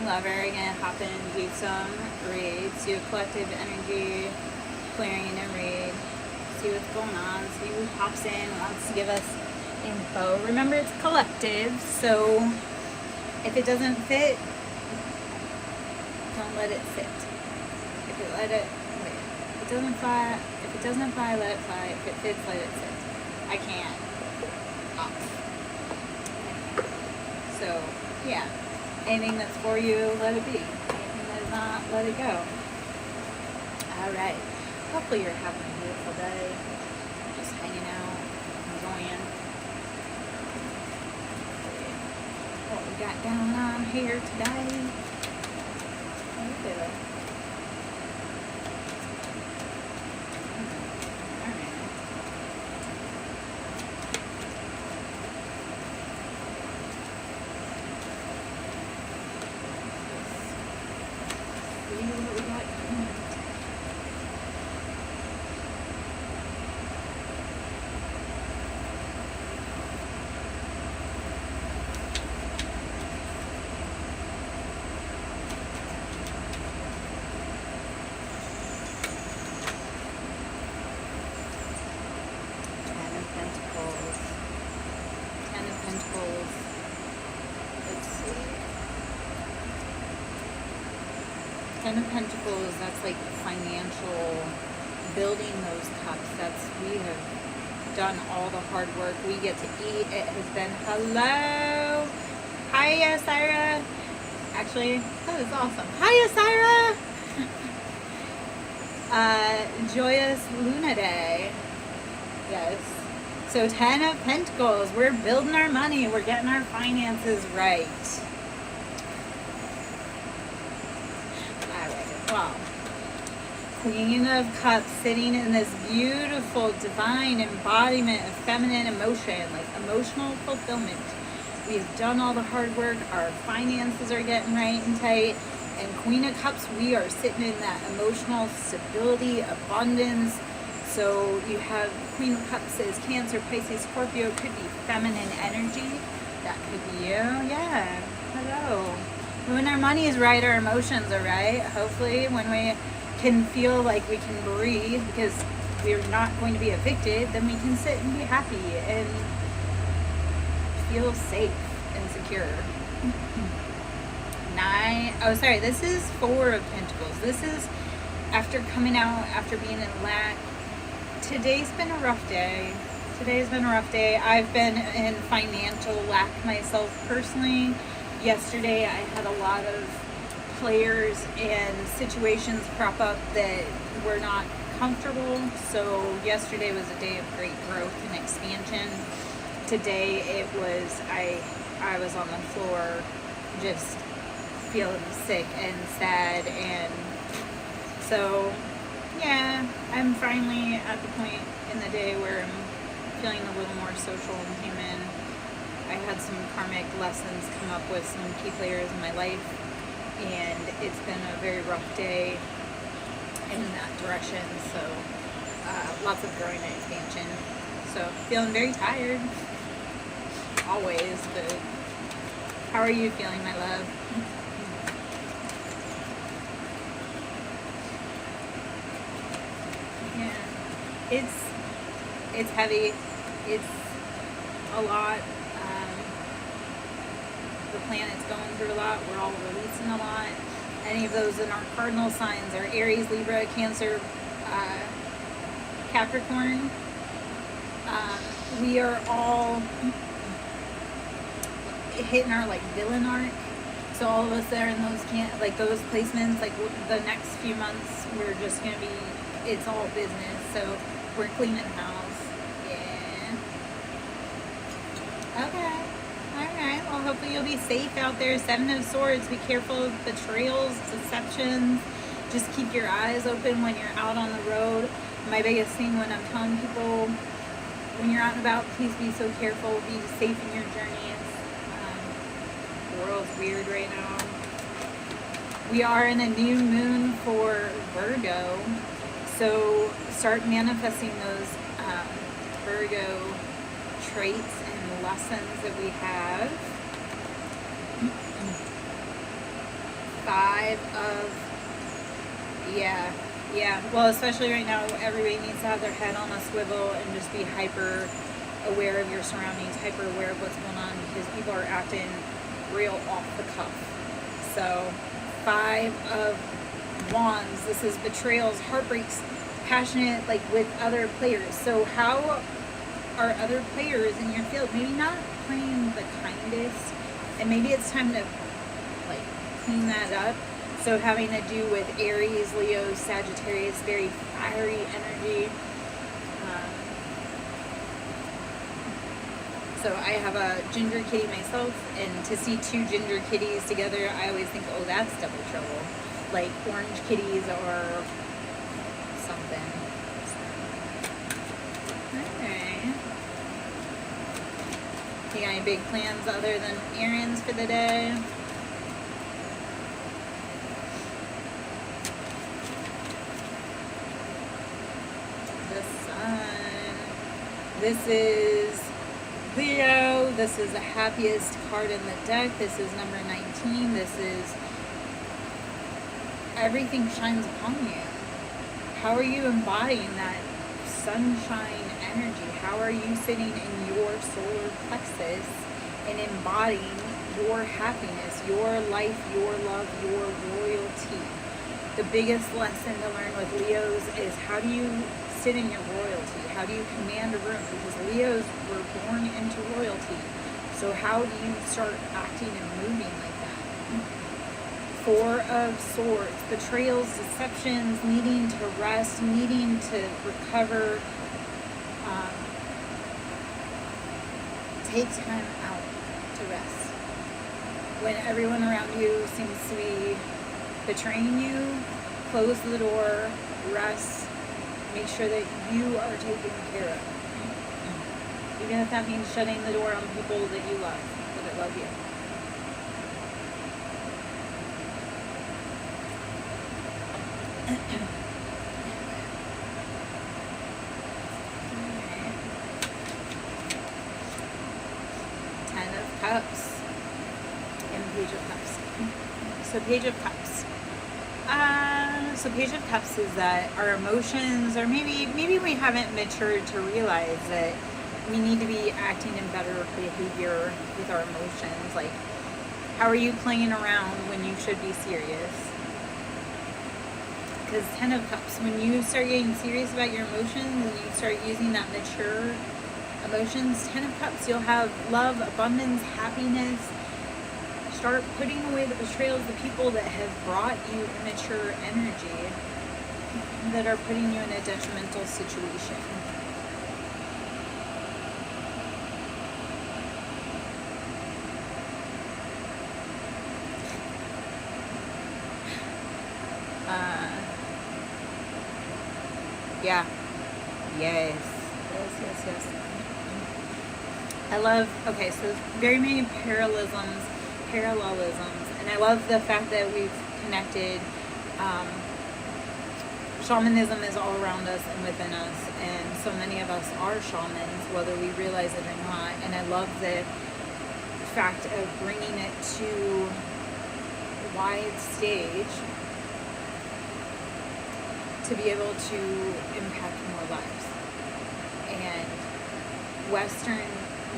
lover are gonna hop in and do some reads, do a collective energy clearing and read, see what's going on, see who pops in, wants to give us info. Remember, it's collective, so if it doesn't fit, don't let it sit. If it let it, wait, if it doesn't fly, let it fly. If it fits, let it sit. I can't. So, yeah. Anything that's for you, let it be. Anything that is not, let it go. Alright. Hopefully you're having a beautiful day. Just hanging out, enjoying what we got going on here today. Ten of Pentacles, that's like financial, building those cups. That's, we have done all the hard work. We get to eat. It has been, hello. Hiya, Syra. Actually, that is awesome. Hiya, Syra. Joyous Luna Day. Yes. So 10 of Pentacles. We're building our money. We're getting our finances right. Wow. Queen of Cups, sitting in this beautiful divine embodiment of feminine emotion, like emotional fulfillment. We have done all the hard work. Our finances are getting right and tight. And Queen of Cups, we are sitting in that emotional stability, abundance. So you have Queen of Cups is Cancer, Pisces, Scorpio. Could be feminine energy. That could be you. Yeah. Hello. When our money is right, our emotions are right. Hopefully, when we can feel like we can breathe because we're not going to be evicted, then we can sit and be happy and feel safe and secure. This is 4 of Pentacles. This is after coming out, after being in lack. Today's been a rough day. I've been in financial lack myself personally. Yesterday, I had a lot of players and situations crop up that were not comfortable. So yesterday was a day of great growth and expansion. Today, it was, I was on the floor just feeling sick and sad. And so, yeah, I'm finally at the point in the day where I'm feeling a little more social and human. I had some karmic lessons come up with some key players in my life, and it's been a very rough day in that direction. So lots of growing and expansion. So feeling very tired, always, but how are you feeling, my love? Yeah, it's heavy. It's a lot. The planet's going through a lot. We're all releasing a lot. Any of those in our cardinal signs are Aries, Libra, Cancer, Capricorn. We are all hitting our like villain arc. So all of us that are in those placements, like the next few months, we're just gonna be. It's all business. So we're cleaning house. Yeah. Okay. Alright, well hopefully you'll be safe out there. 7 of Swords, be careful of betrayals, deceptions. Just keep your eyes open when you're out on the road. My biggest thing when I'm telling people, when you're out and about, please be so careful, be safe in your journeys. The world's weird right now. We are in a new moon for Virgo, so start manifesting those Virgo traits and lessons that we have. 5 of, yeah. Well, especially right now, everybody needs to have their head on a swivel and just be hyper aware of your surroundings, hyper aware of what's going on, because people are acting real off the cuff. So 5 of Wands, this is betrayals, heartbreaks, passionate, like with other players. So how are other players in your field maybe not playing the kindest, and maybe it's time to like clean that up. So having to do with Aries, Leo, Sagittarius, very fiery energy. So I have a ginger kitty myself, and to see 2 ginger kitties together, I always think, oh, that's double trouble. Like orange kitties or something. Okay. You got any big plans other than errands for the day? The Sun. This is Leo. This is the happiest card in the deck. This is number 19. This is everything shines upon you. How are you embodying that sunshine energy? How are you sitting in your solar plexus and embodying your happiness, your life, your love, your royalty? The biggest lesson to learn with Leos is how do you sit in your royalty? How do you command a room? Because Leos were born into royalty. So how do you start acting and moving like that? 4 of Swords, betrayals, deceptions, needing to rest, needing to recover. Take time out to rest. When everyone around you seems to be betraying you, close the door, rest, make sure that you are taken care of. Even if that means shutting the door on people that you love, that love you. Cups and Page of Cups. So Page of Cups. So Page of Cups is that our emotions, or maybe we haven't matured to realize that we need to be acting in better behavior with our emotions. Like, how are you playing around when you should be serious? Because 10 of Cups, when you start getting serious about your emotions and you start using that mature emotions, 10 of Cups, you'll have love, abundance, happiness. Start putting away the betrayals, the people that have brought you immature energy, that are putting you in a detrimental situation. Yeah. Yes. I love, okay, so very many parallelisms, and I love the fact that we've connected. Shamanism is all around us and within us, and so many of us are shamans, whether we realize it or not. And I love the fact of bringing it to a wide stage to be able to impact more lives. And Western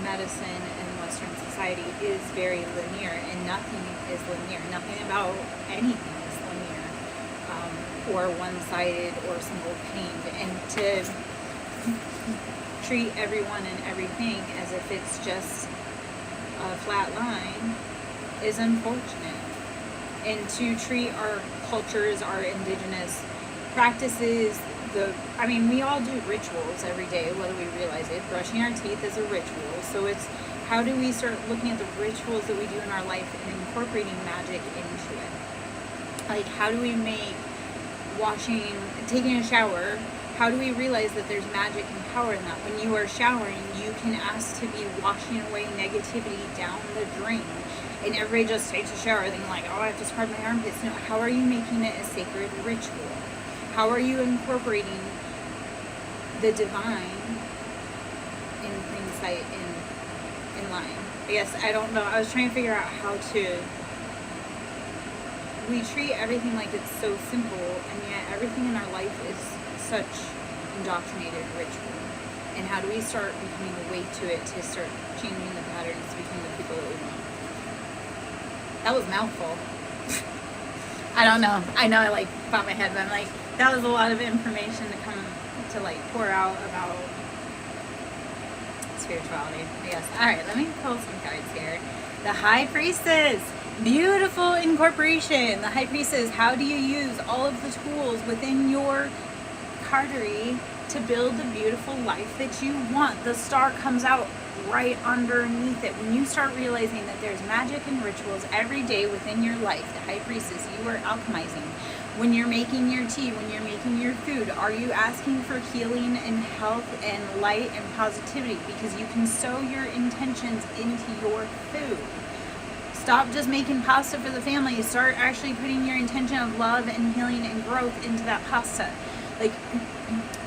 medicine and Western society is very linear, and nothing is linear. Nothing about anything is linear, or one-sided or single-paned. And to treat everyone and everything as if it's just a flat line is unfortunate. And to treat our cultures, our indigenous practices, we all do rituals every day, whether we realize it. Brushing our teeth is a ritual. So it's, how do we start looking at the rituals that we do in our life and incorporating magic into it? Like, how do we make taking a shower, how do we realize that there's magic and power in that? When you are showering, you can ask to be washing away negativity down the drain. And everybody just takes a shower thinking like, oh, I have to scrub my armpits. No, how are you making it a sacred ritual? How are you incorporating the divine in plain sight, in line? I guess, I don't know. I was trying to figure out how to we treat everything like it's so simple, and yet everything in our life is such indoctrinated ritual. And how do we start becoming awake to it, to start changing the patterns to become the people that we want? That was a mouthful. I don't know. I know I like popped my head, but I'm like, that was a lot of information to come to like pour out about spirituality, I guess. Alright, let me pull some cards here. The High Priestess. Beautiful incorporation. The High Priestess, how do you use all of the tools within your cardery to build the beautiful life that you want? The star comes out right underneath it. When you start realizing that there's magic and rituals every day within your life, the High Priestess, you are alchemizing. When you're making your tea, when you're making your food, are you asking for healing and health and light and positivity? Because you can sow your intentions into your food. Stop just making pasta for the family. Start actually putting your intention of love and healing and growth into that pasta. Like,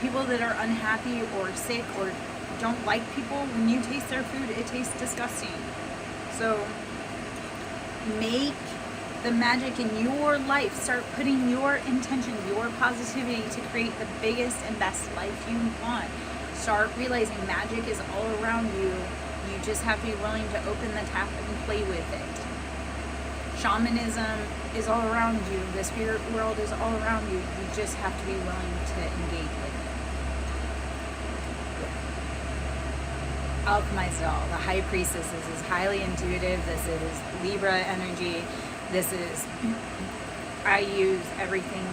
people that are unhappy or sick or don't like people, when you taste their food, it tastes disgusting. So make the magic in your life. Start putting your intention, your positivity to create the biggest and best life you want. Start realizing magic is all around you. You just have to be willing to open the tap and play with it. Shamanism is all around you. The spirit world is all around you. You just have to be willing to engage with it. Alchemize it all. The High Priestess, this is highly intuitive. This is Libra energy. This is, I use everything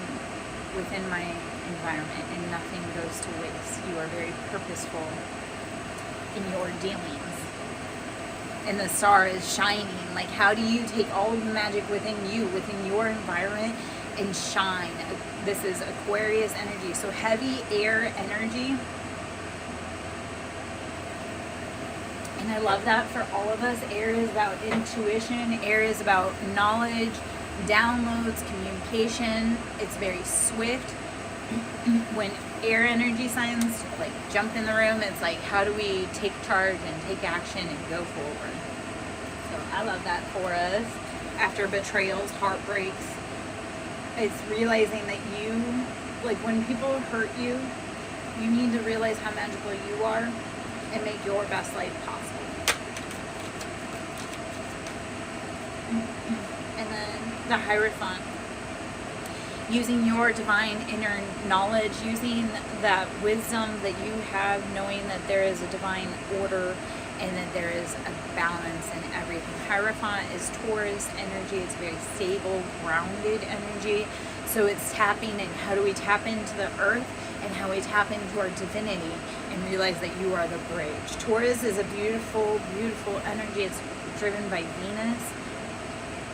within my environment and nothing goes to waste. You are very purposeful in your dealings. And the star is shining. Like, how do you take all of the magic within you, within your environment, and shine? This is Aquarius energy. So heavy air energy. And I love that for all of us. Air is about intuition. Air is about knowledge, downloads, communication. It's very swift. When air energy signs like jump in the room, it's like, how do we take charge and take action and go forward? So I love that for us. After betrayals, heartbreaks, it's realizing that you, like, when people hurt you, you need to realize how magical you are and make your best life possible. And then the Hierophant. Using your divine inner knowledge, using that wisdom that you have, knowing that there is a divine order and that there is a balance in everything. Hierophant is Taurus energy. It's very stable, grounded energy. So it's tapping in. How do we tap into the earth and how we tap into our divinity and realize that you are the bridge. Taurus is a beautiful, beautiful energy. It's driven by Venus.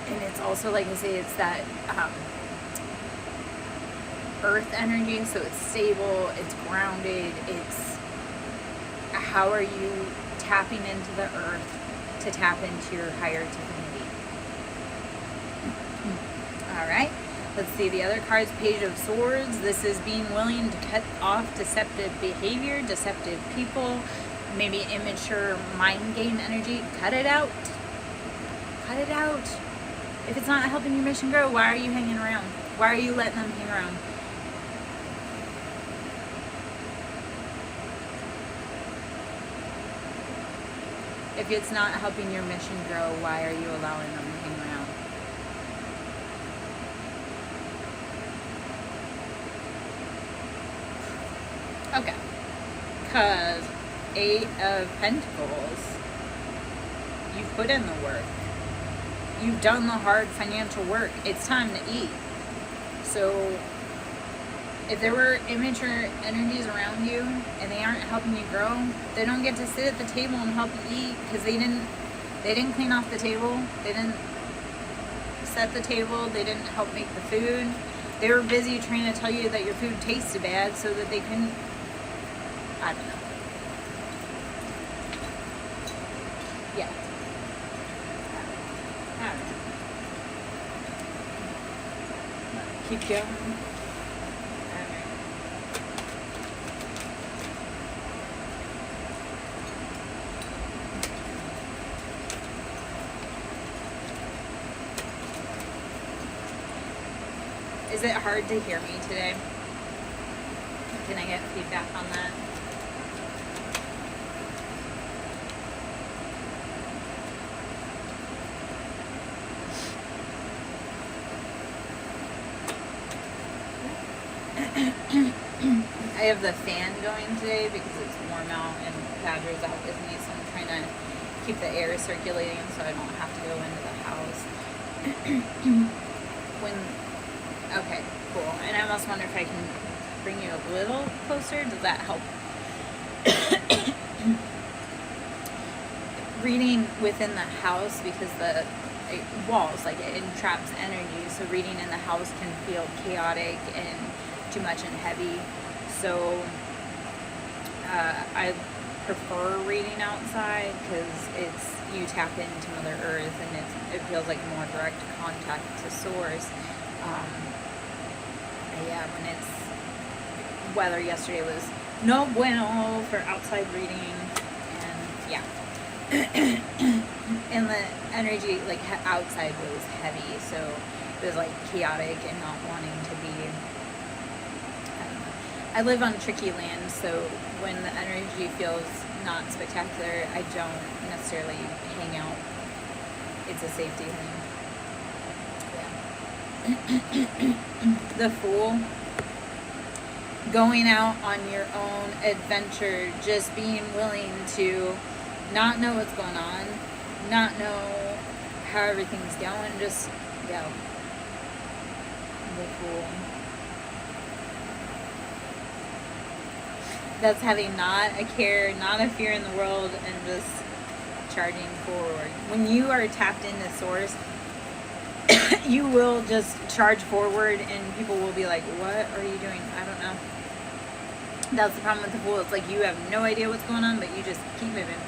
And it's also, like I say, it's that earth energy, so it's stable, it's grounded, it's how are you tapping into the earth to tap into your higher divinity. All right, let's see the other cards. Page of Swords. This is being willing to cut off deceptive behavior, deceptive people, maybe immature mind game energy. Cut it out. Cut it out. If it's not helping your mission grow, why are you hanging around? Why are you letting them hang around? If it's not helping your mission grow, why are you allowing them to hang around? Okay. Because 8 of Pentacles, you've put in the work. You've done the hard financial work. It's time to eat. So if there were immature energies around you and they aren't helping you grow, they don't get to sit at the table and help you eat because they didn't clean off the table. They didn't set the table. They didn't help make the food. They were busy trying to tell you that your food tasted bad so that they couldn't, I don't know. Yeah. I don't know. Keep going. Is it hard to hear me today? Can I get feedback on that? I have the fan going today because it's warm out and Badger's out with me, so I'm trying to keep the air circulating so I don't have to go into the house. Okay, cool. And I almost wonder if I can bring you a little closer. Does that help? Reading within the house, because the walls, like, it entraps energy, so reading in the house can feel chaotic and too much and heavy. So I prefer reading outside because you tap into Mother Earth and it feels like more direct contact to Source. Yeah, when it's weather yesterday was no bueno for outside reading, and yeah. And the energy, like, outside was heavy, so it was like chaotic and not wanting to be. I live on tricky land, so when the energy feels not spectacular, I don't necessarily hang out. It's a safety thing. Yeah. The Fool. Going out on your own adventure, just being willing to not know what's going on, not know how everything's going, just go. The Fool. That's having not a care, not a fear in the world, and just charging forward. When you are tapped into Source, you will just charge forward, and people will be like, what are you doing? I don't know. That's the problem with the Fool. It's like you have no idea what's going on, but you just keep moving.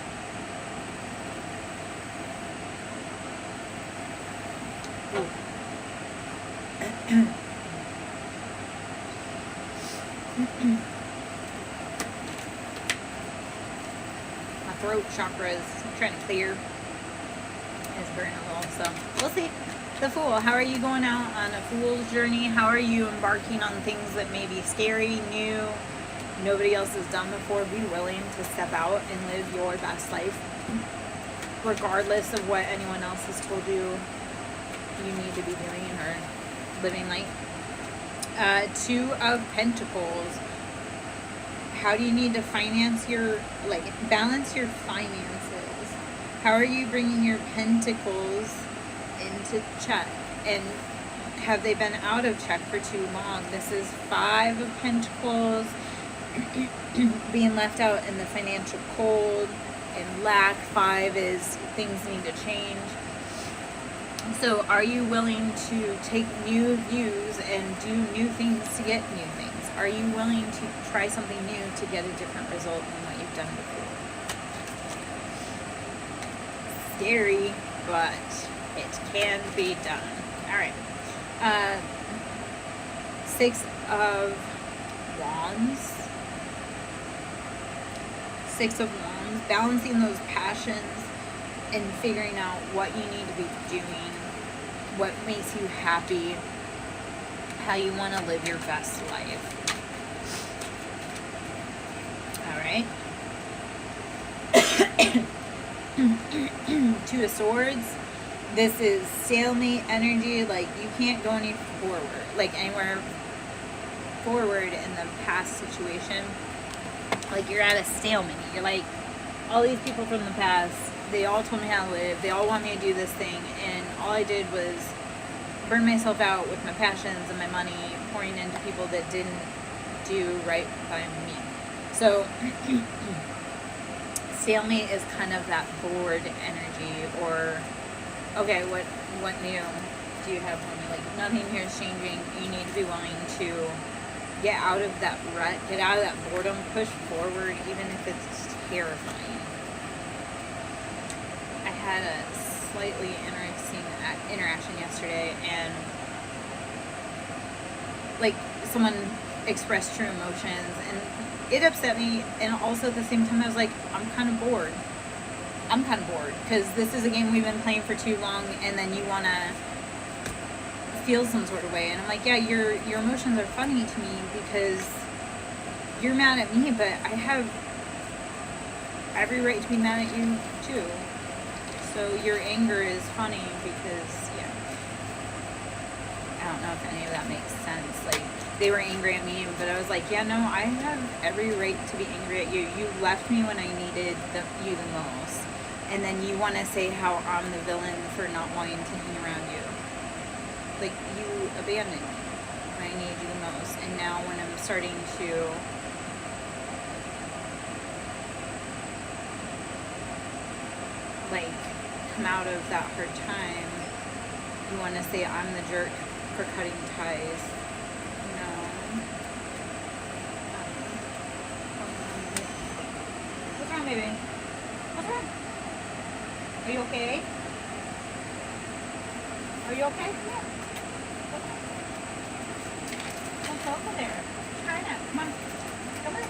My throat chakra is trying to clear. It's burning a little, so we'll see. The Fool. How are you going out on a fool's journey? How are you embarking on things that may be scary, new, nobody else has done before? Be willing to step out and live your best life, regardless of what anyone else has told you you need to be doing or living life. Two of Pentacles. How do you need to balance your finances? How are you bringing your pentacles into check? And have they been out of check for too long? This is Five of Pentacles. Being left out in the financial cold and lack. Five is things need to change. So are you willing to take new views and do new things to get new things? Are you willing to try something new to get a different result than what you've done before? Scary, but it can be done. All right. Six of Wands. Six of Wands. Balancing those passions and figuring out what you need to be doing, what makes you happy, how you want to live your best life. All right. Two of Swords. This is stalemate energy. Like, you can't go anywhere forward in the past situation. Like, you're at a stalemate. You're like, all these people from the past, they all told me how to live. They all want me to do this thing. And all I did was burn myself out with my passions and my money, pouring into people that didn't do right by me. So, stalemate is kind of that bored energy, or, okay, what new do you have for me? Like, nothing here is changing. You need to be willing to get out of that rut, get out of that boredom, push forward, even if it's terrifying. I had a slightly interesting interaction yesterday, and like, someone expressed true emotions, and it upset me, and also at the same time I was like, I'm kind of bored because this is a game we've been playing for too long, and then you want to feel some sort of way. And I'm like, yeah, your emotions are funny to me because you're mad at me, but I have every right to be mad at you too. So your anger is funny because, yeah. I don't know if any of that makes sense. Like, they were angry at me, but I was like, yeah, no, I have every right to be angry at you. You left me when I needed you the most. And then you want to say how I'm the villain for not wanting to hang around you. Like, you abandoned me when I needed you the most. And now when I'm starting to like come out of that hard time, you want to say I'm the jerk for cutting ties. No. What's wrong, baby? What's wrong? Are you okay? Are you okay? Come here. Don't go over there. Try it out. Come on. Come on.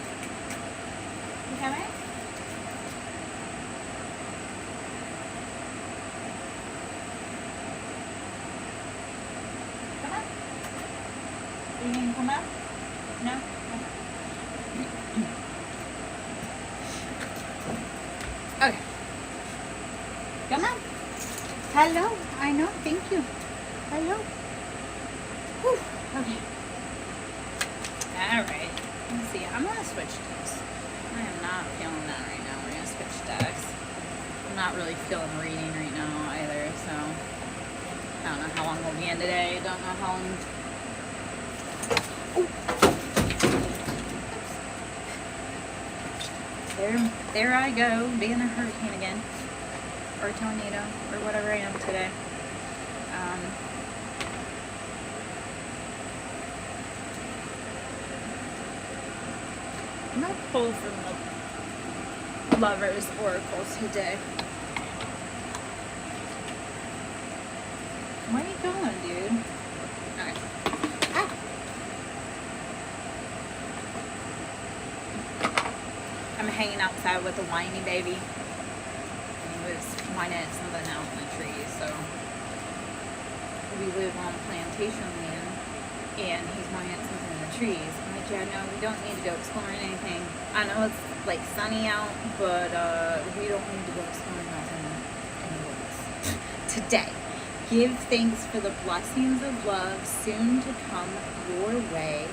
You coming? Come on. You need to come up? No? Okay. Come on. Hello. I know. Thank you. Hello. Whew. Okay. Alright. Let's see. I'm going to switch decks. I am not feeling that right now. We're going to switch decks. I'm not really feeling reading right now either, so I don't know how long we'll be in today. Don't know how long. There I go, being a hurricane again. Or a tornado, or whatever I am today. I'm gonna pull from the Lover's Oracle today. Where are you going, dude? Alright. Ah. I'm hanging outside with a whiny baby. He was whining at something out in the trees, so we live on plantation land, and he's whining at something in the trees. I'm like, yeah, no, we don't need to go exploring anything. I know it's like sunny out, but we don't need to go exploring nothing in the woods today. Give thanks for the blessings of love soon to come your way.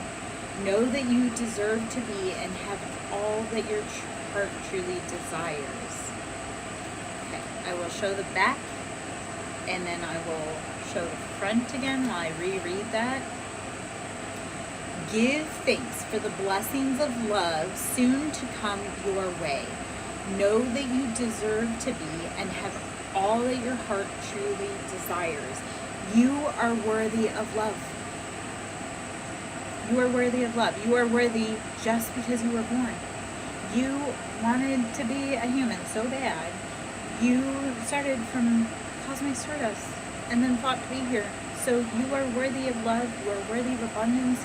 Know that you deserve to be and have all that your heart truly desires. Okay, I will show the back, and then I will show the front again while I reread that. Give thanks for the blessings of love soon to come your way. Know that you deserve to be and have all that your heart truly desires. You are worthy of love. You are worthy of love. You are worthy just because you were born. You wanted to be a human so bad. You started from cosmic stardust and then fought to be here. So you are worthy of love. You are worthy of abundance.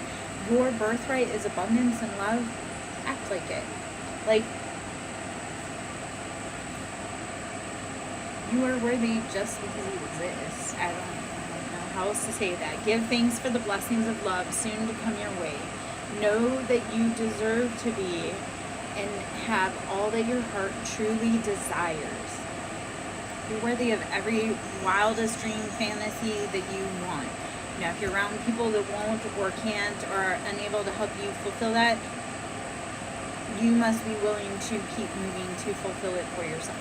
Your birthright is abundance and love. Act like it. Like, you are worthy just because you exist. I don't know how else to say that. Give thanks for the blessings of love soon to come your way. Know that you deserve to be and have all that your heart truly desires. You're worthy of every wildest dream fantasy that you want. Now, if you're around people that won't or can't or are unable to help you fulfill that, you must be willing to keep moving to fulfill it for yourself.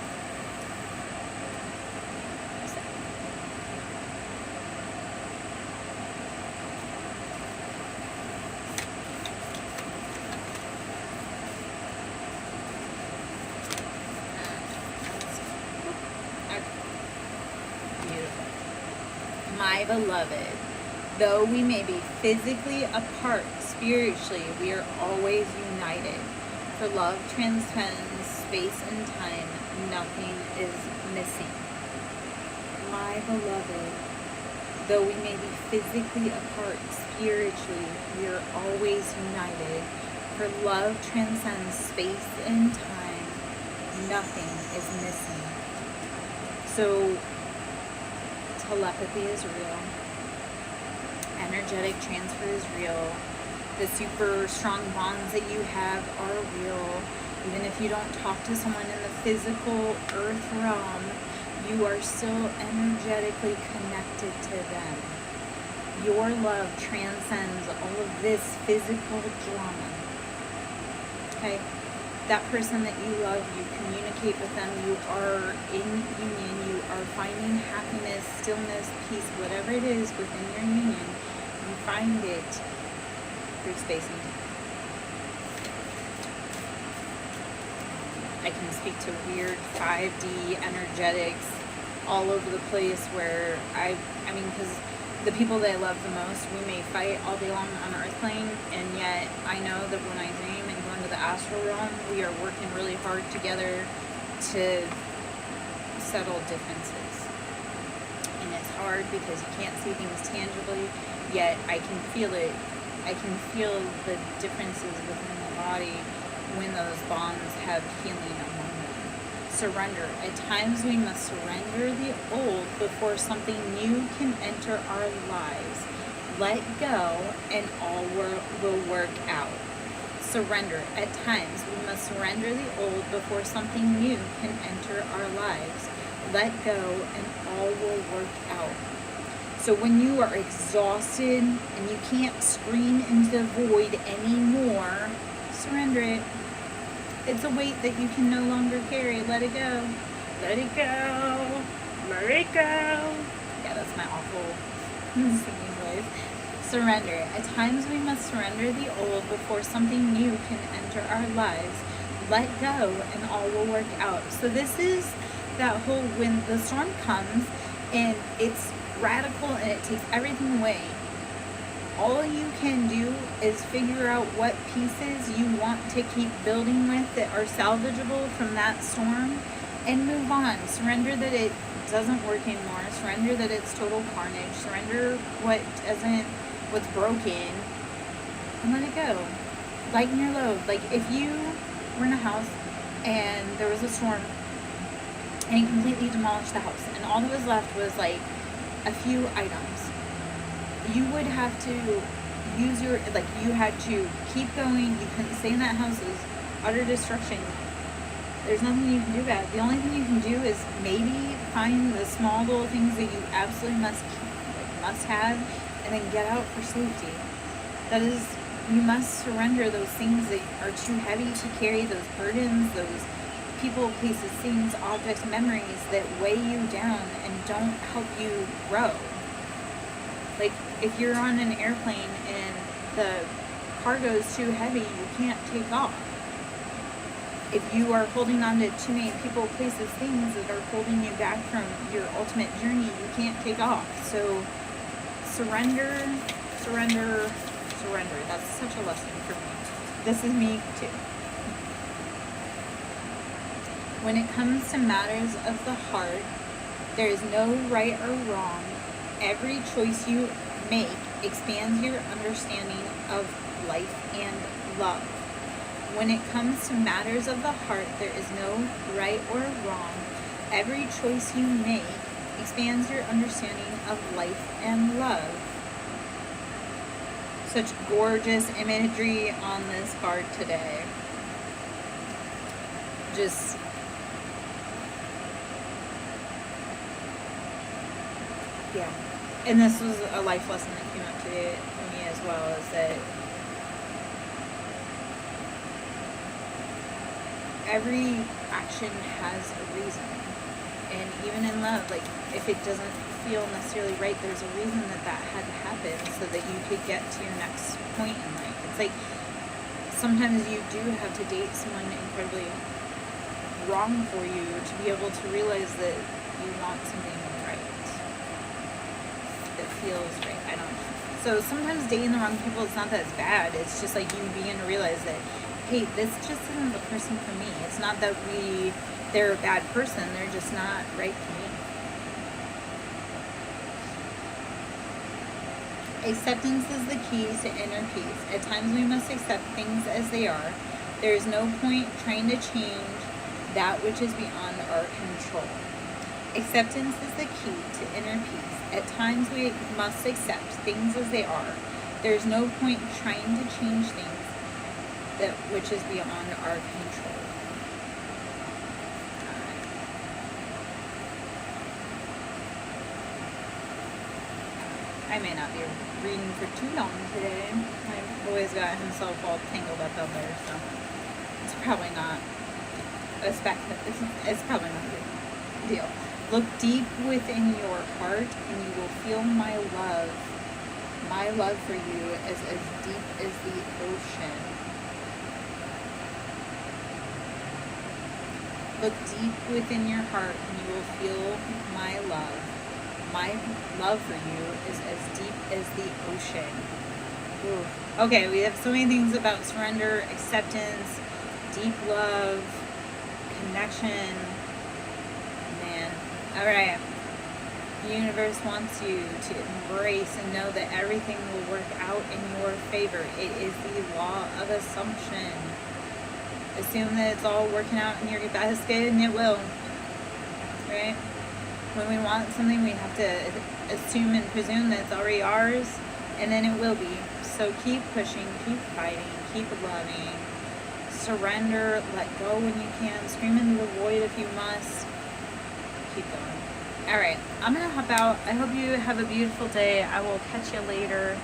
Beautiful. My beloved, though we may be physically apart, spiritually we are always united. For love transcends space and time. Nothing is missing. My beloved, though we may be physically apart, spiritually we are always united. For love transcends space and time. Nothing is missing. So telepathy is real. energetic transfer is real. The super strong bonds that you have are real. Even if you don't talk to someone in the physical earth realm, you are still energetically connected to them. Your love transcends all of this physical drama. Okay? That person that you love, you communicate with them, you are in union, you are finding happiness, stillness, peace, whatever it is within your union, you find it through space and time. I can speak to weird 5D energetics all over the place where I mean, because the people that I love the most, we may fight all day long on the earth plane, and yet I know that when I dream and go into the astral realm, we are working really hard together to settle differences. And it's hard because you can't see things tangibly, yet I can feel it. I can feel the differences within the body when those bonds have healing among them. Surrender. At times we must surrender the old before something new can enter our lives. Let go and all will work out. Surrender. At times we must surrender the old before something new can enter our lives. Let go and all will work out. So when you are exhausted and you can't scream into the void anymore, surrender it. It's a weight that you can no longer carry. Let it go. Let it go. Let it go. Yeah, that's my awful singing voice. Surrender. At times we must surrender the old before something new can enter our lives. Let go and all will work out. So this is that whole, when the storm comes and it's radical and it takes everything away, all you can do is figure out what pieces you want to keep building with that are salvageable from that storm and move on. Surrender that it doesn't work anymore. Surrender that it's total carnage. Surrender what's broken, and let it go. Lighten your load. Like if you were in a house and there was a storm and it completely demolished the house and all that was left was like a few items, you would have to use you had to keep going. You couldn't stay in that house. It was utter destruction. There's nothing you can do about it. The only thing you can do is maybe find the small little things that you absolutely must keep, must have, and then get out for safety. That is, you must surrender those things that are too heavy to carry, those burdens, those people, places, things, objects, memories that weigh you down and don't help you grow. Like, if you're on an airplane and the cargo is too heavy, you can't take off. If you are holding on to too many people, places, things that are holding you back from your ultimate journey, you can't take off. So, surrender, surrender, surrender. That's such a lesson for me. This is me, too. When it comes to matters of the heart, there is no right or wrong. Every choice you make expands your understanding of life and love. When it comes to matters of the heart, there is no right or wrong. Every choice you make expands your understanding of life and love. Such gorgeous imagery on this card today. Just yeah. And this was a life lesson that came up today for me as well, is that every action has a reason. And even in love, like, if it doesn't feel necessarily right, there's a reason that had to happen so that you could get to your next point in life. It's like, sometimes you do have to date someone incredibly wrong for you to be able to realize that you want something right. That feels right. I don't know. So sometimes dating the wrong people, it's not that it's bad. It's just like you begin to realize that, hey, this just isn't the person for me. It's not that they're a bad person. They're just not right for me. Acceptance is the key to inner peace. At times we must accept things as they are. There is no point trying to change that which is beyond our control. Acceptance is the key to inner peace. At times we must accept things as they are. There's no point trying to change things that which is beyond our control. I may not be reading for too long today. My boy's got himself all tangled up out there, so it's probably not it's probably not a big deal. Look deep within your heart and you will feel my love. My love for you is as deep as the ocean. Look deep within your heart and you will feel my love. My love for you is as deep as the ocean. Ooh. Okay, we have so many things about surrender, acceptance, deep love, connection. Man. Alright. The universe wants you to embrace and know that everything will work out in your favor. It is the law of assumption. Assume that it's all working out in your basket, and it will. Right? When we want something, we have to assume and presume that it's already ours, and then it will be. So keep pushing, keep fighting, keep loving. Surrender, let go when you can. Scream into the void if you must. Keep going. Alright, I'm going to hop out. I hope you have a beautiful day. I will catch you later.